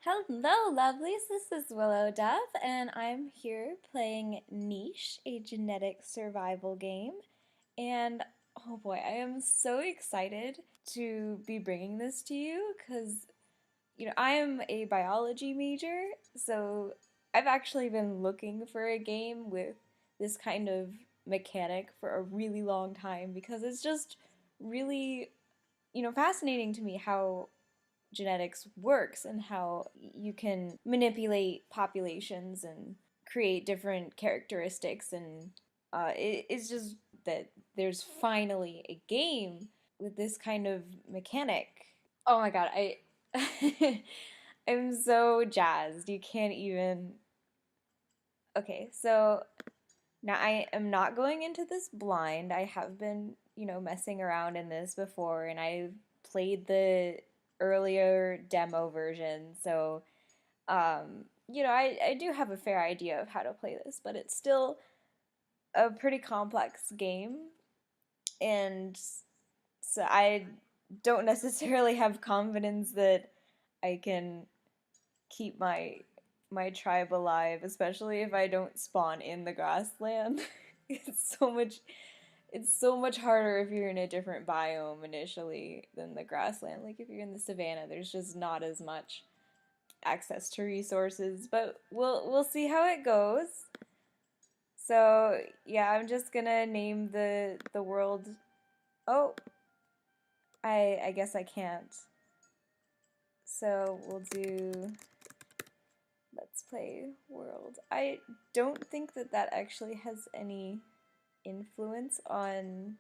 Hello, lovelies. This is Willow Dove, and I'm here playing Niche, a genetic survival game. And oh boy, I am so excited to be bringing this to you because, I am a biology major, so I've actually been looking for a game with this kind of mechanic for a really long time because it's just really, fascinating to me how genetics works and how you can manipulate populations and create different characteristics. And it's just that there's finally a game with this kind of mechanic. Oh my god, I'm so jazzed. You can't even. Okay, so now I am not going into this blind. I have been, messing around in this before, and I've played the earlier demo version, so I do have a fair idea of how to play this, but it's still a pretty complex game, and so I don't necessarily have confidence that I can keep my tribe alive, especially if I don't spawn in the grassland. it's so much it's so much harder if you're in a different biome initially than the grassland. Like if you're in the savannah, there's just not as much access to resources, but we'll see how it goes. So yeah, I'm just gonna name the world. Oh, I guess I can't. So we'll do let's play world. I don't think that that actually has any influence on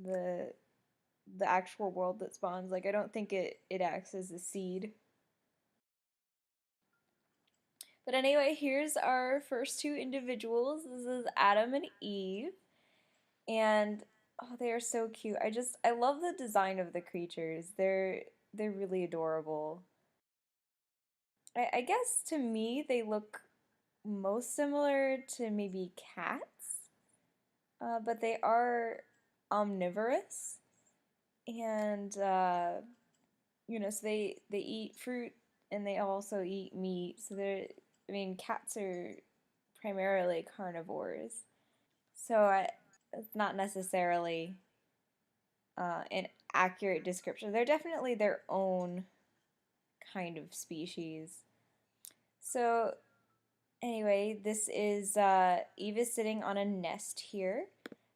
the the actual world that spawns. Like I don't think it acts as a seed. But anyway, here's our first two individuals. This is Adam and Eve. And oh, they are so cute. I love the design of the creatures. They're really adorable. I guess to me they look most similar to maybe cats, but they are omnivorous, and so they eat fruit and they also eat meat. So I mean, cats are primarily carnivores. So it's not necessarily an accurate description. They're definitely their own kind of species. So anyway, this is Eve is sitting on a nest here.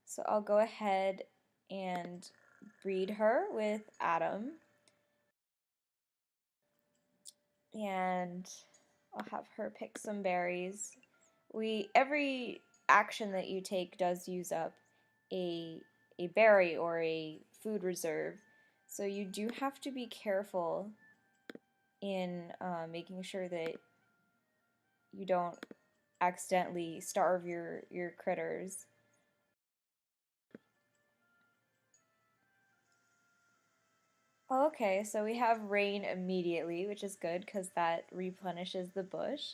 So I'll go ahead and breed her with Adam. And I'll have her pick some berries. Every action that you take does use up a a berry or a food reserve. So you do have to be careful in making sure that you don't accidentally starve your critters. Okay, so we have rain immediately, which is good because that replenishes the bush.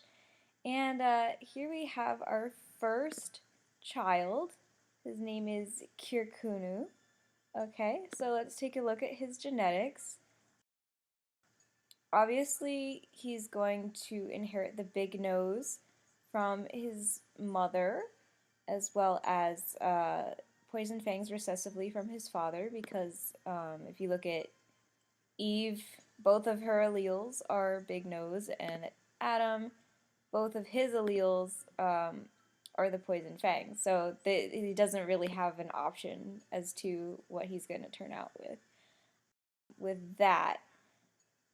And here we have our first child. His name is Kirkunu. Okay, so let's take a look at his genetics. Obviously, he's going to inherit the big nose from his mother, as well as poison fangs recessively from his father, because if you look at Eve, both of her alleles are big nose, and Adam, both of his alleles are the poison fangs. So he doesn't really have an option as to what he's going to turn out with that.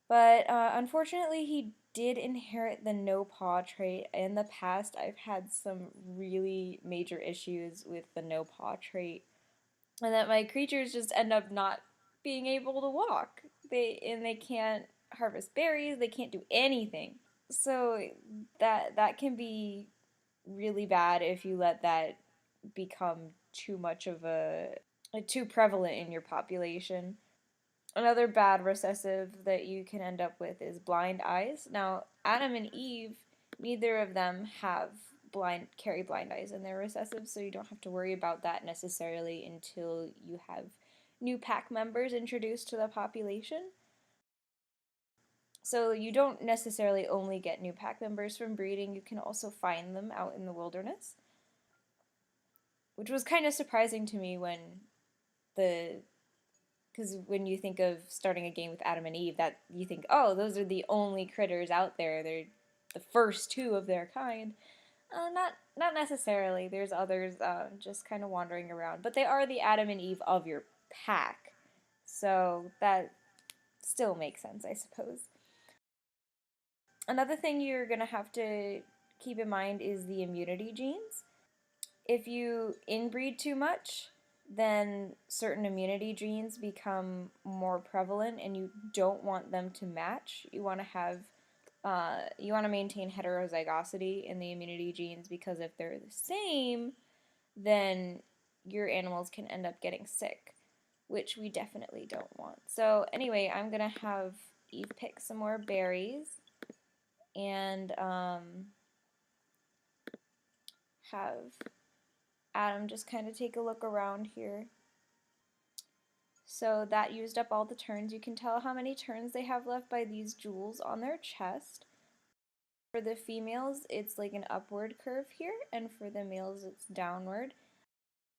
But unfortunately, he did inherit the no paw trait. In the past, I've had some really major issues with the no paw trait, and that my creatures just end up not being able to walk. They can't harvest berries. They can't do anything. So that can be really bad if you let that become too much of a too prevalent in your population. Another bad recessive that you can end up with is blind eyes. Now, Adam and Eve, neither of them have carry blind eyes in their recessive, so you don't have to worry about that necessarily until you have new pack members introduced to the population. So you don't necessarily only get new pack members from breeding, you can also find them out in the wilderness. Which was kind of surprising to me because when you think of starting a game with Adam and Eve, that you think, oh, those are the only critters out there. They're the first two of their kind. Not necessarily. There's others just kind of wandering around, but they are the Adam and Eve of your pack, so that still makes sense, I suppose. Another thing you're gonna have to keep in mind is the immunity genes. If you inbreed too much, then certain immunity genes become more prevalent, and you don't want them to match. You want to maintain heterozygosity in the immunity genes, because if they're the same, then your animals can end up getting sick, which we definitely don't want. So anyway, I'm gonna have Eve pick some more berries and have Adam just kind of take a look around here. So that used up all the turns. You can tell how many turns they have left by these jewels on their chest. For the females, it's like an upward curve here, and for the males, it's downward.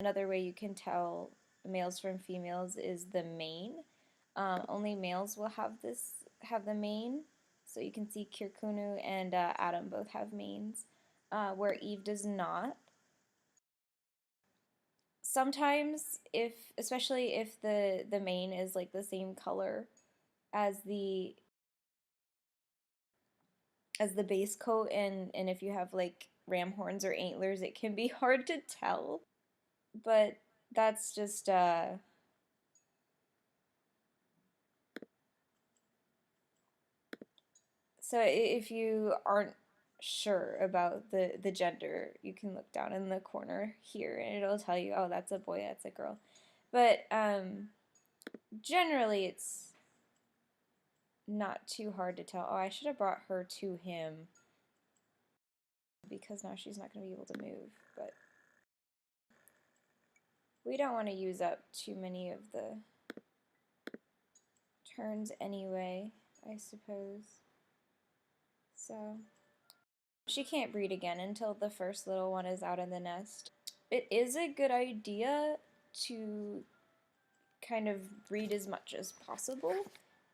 Another way you can tell males from females is the mane. Only males will have the mane. So you can see Kirkunu and Adam both have manes, where Eve does not. Sometimes, especially if the mane is like the same color as the base coat, and if you have like ram horns or antlers, it can be hard to tell. But that's just so if you aren't sure about the gender, you can look down in the corner here and it'll tell you, oh, that's a boy, that's a girl. But generally it's not too hard to tell. Oh, I should have brought her to him because now she's not going to be able to move, but we don't want to use up too many of the turns anyway, I suppose. So she can't breed again until the first little one is out in the nest. It is a good idea to kind of breed as much as possible,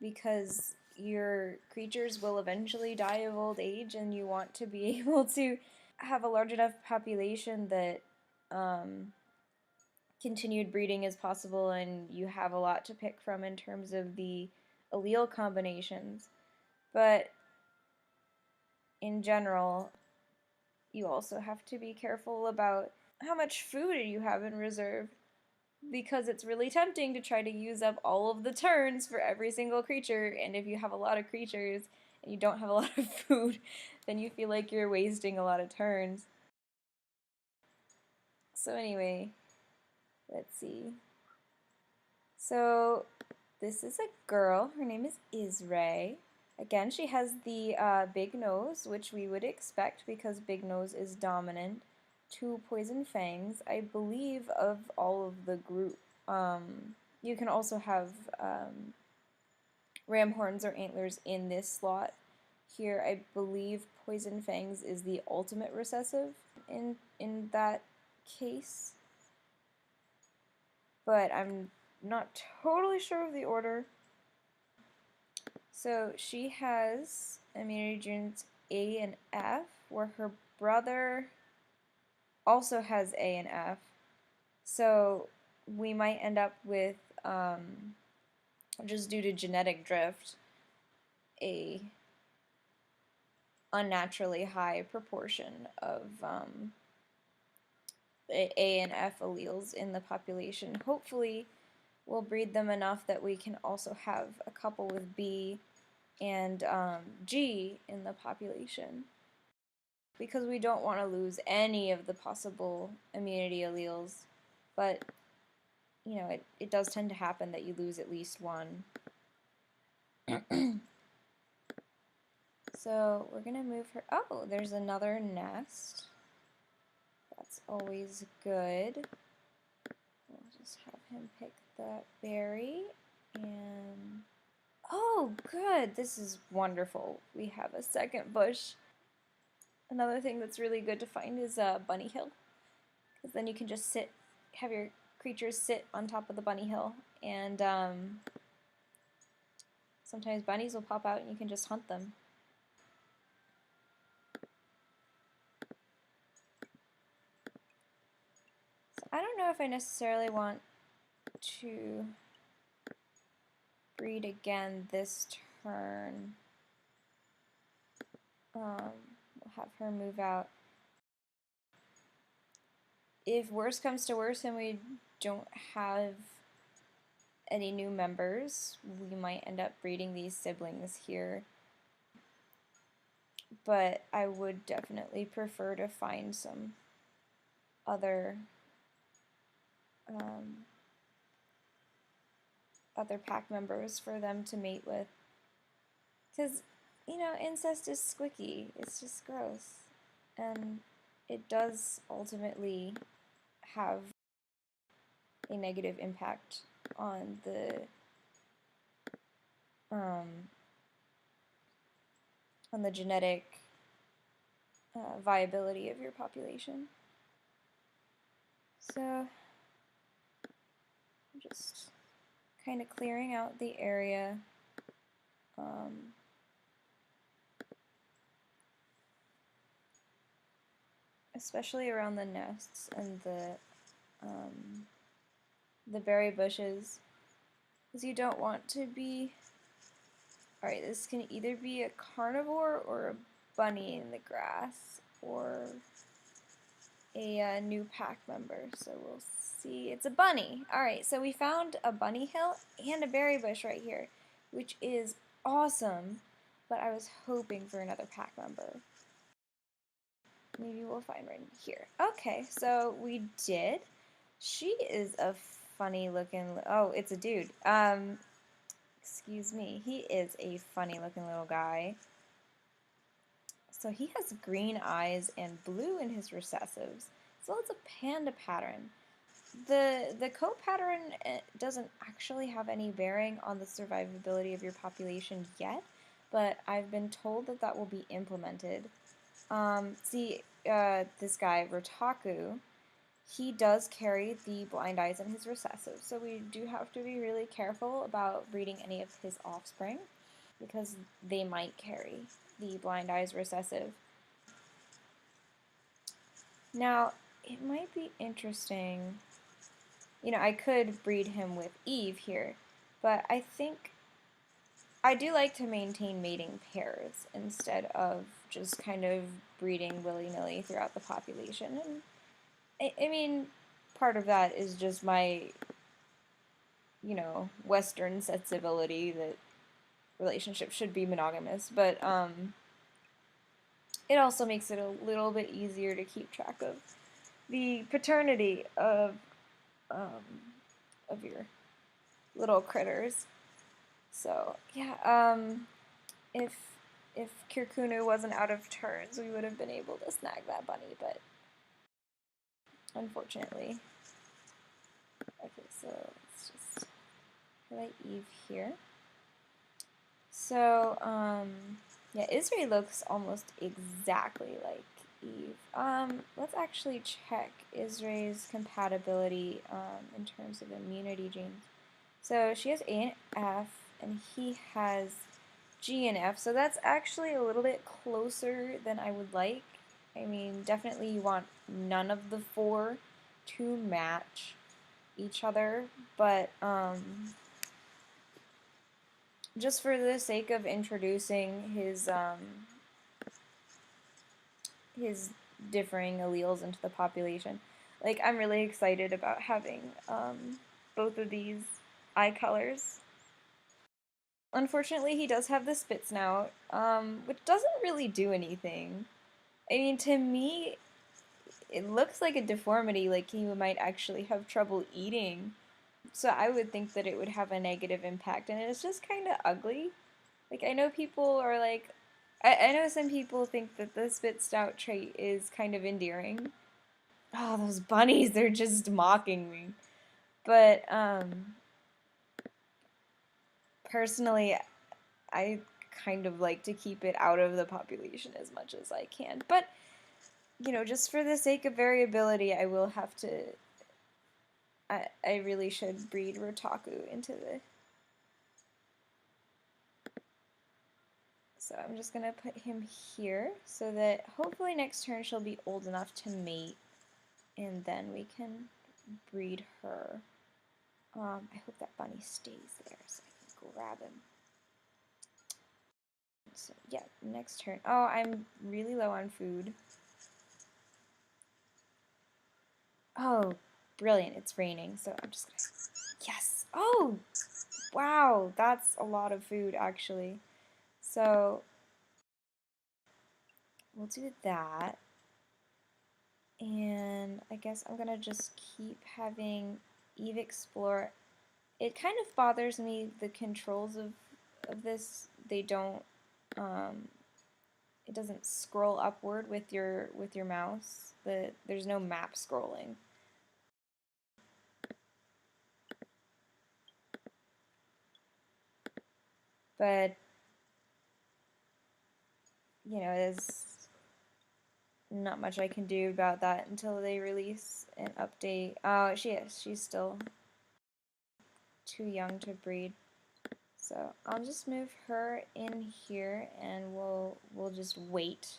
because your creatures will eventually die of old age, and you want to be able to have a large enough population that continued breeding is possible, and you have a lot to pick from in terms of the allele combinations. But in general, you also have to be careful about how much food you have in reserve, because it's really tempting to try to use up all of the turns for every single creature, and if you have a lot of creatures and you don't have a lot of food, then you feel like you're wasting a lot of turns. So anyway, let's see. So this is a girl. Her name is Isray. Again, she has the big nose, which we would expect because big nose is dominant. 2 poison fangs, I believe, of all of the group. You can also have ram horns or antlers in this slot. Here, I believe poison fangs is the ultimate recessive in that case, but I'm not totally sure of the order. So she has immunity genes A and F, where her brother also has A and F. So we might end up with, just due to genetic drift, a unnaturally high proportion of A and F alleles in the population. Hopefully we'll breed them enough that we can also have a couple with B and G in the population, because we don't want to lose any of the possible immunity alleles, but you know, it does tend to happen that you lose at least one. So we're gonna move her. Oh, there's another nest. That's always good. We'll just have him pick that berry, and Oh, good. This is wonderful. We have a second bush. Another thing that's really good to find is a bunny hill, because then you can just have your creatures sit on top of the bunny hill, and sometimes bunnies will pop out and you can just hunt them. So I don't know if I necessarily want to breed again this turn. We'll have her move out. If worse comes to worse and we don't have any new members, we might end up breeding these siblings here. But I would definitely prefer to find some other other pack members for them to mate with. Because, you know, incest is squicky. It's just gross. And it does ultimately have a negative impact on the genetic viability of your population. So I'm just kind of clearing out the area. Especially around the nests and the berry bushes, because you don't want to be. Alright, this can either be a carnivore or a bunny in the grass, or a new pack member. So we'll see. It's a bunny. Alright, so we found a bunny hill and a berry bush right here, which is awesome, but I was hoping for another pack member. Maybe we'll find right here. Okay, so we did. She is a funny looking. Oh, it's a dude. Excuse me. He is a funny looking little guy. So he has green eyes and blue in his recessives, as well as a panda pattern. The coat pattern doesn't actually have any bearing on the survivability of your population yet, but I've been told that that will be implemented. This guy, Rotaku, he does carry the blind eyes in his recessive, so we do have to be really careful about breeding any of his offspring, because they might carry the blind eyes recessive. Now, it might be interesting, you know, I could breed him with Eve here, but I think I do like to maintain mating pairs instead of just kind of breeding willy-nilly throughout the population. And I mean, part of that is just my, you know, Western sensibility that relationships should be monogamous, but it also makes it a little bit easier to keep track of the paternity of your little critters. So yeah, if if Kirkunu wasn't out of turns, we would have been able to snag that bunny, but unfortunately. Okay, so let's just highlight Eve here. So, yeah, Israel looks almost exactly like Eve. Let's actually check Israel's compatibility in terms of immunity genes. So she has A and F, and he has G and F, so that's actually a little bit closer than I would like. I mean, definitely you want none of the four to match each other, but just for the sake of introducing his differing alleles into the population, like, I'm really excited about having both of these eye colors. Unfortunately, he does have the spit snout, which doesn't really do anything. I mean, to me, it looks like a deformity, like he might actually have trouble eating. So I would think that it would have a negative impact, and it's just kind of ugly. Like, I know people are like, I know some people think that the spit snout trait is kind of endearing. Oh, those bunnies, they're just mocking me. But, personally, I kind of like to keep it out of the population as much as I can. But, you know, just for the sake of variability, I will have to, I really should breed Rotaku into the, so I'm just gonna put him here so that hopefully next turn she'll be old enough to mate, and then we can breed her. I hope that bunny stays there so I can grab him. So yeah, next turn. Oh, I'm really low on food. Oh, brilliant, it's raining, so I'm just gonna, yes! Oh, wow, that's a lot of food actually. So we'll do that. And I guess I'm gonna just keep having Eve explore. It kind of bothers me, the controls of this. They don't it doesn't scroll upward with your mouse. There's no map scrolling. But you know, there's not much I can do about that until they release an update. Oh, she is. She's still too young to breed. So I'll just move her in here and we'll just wait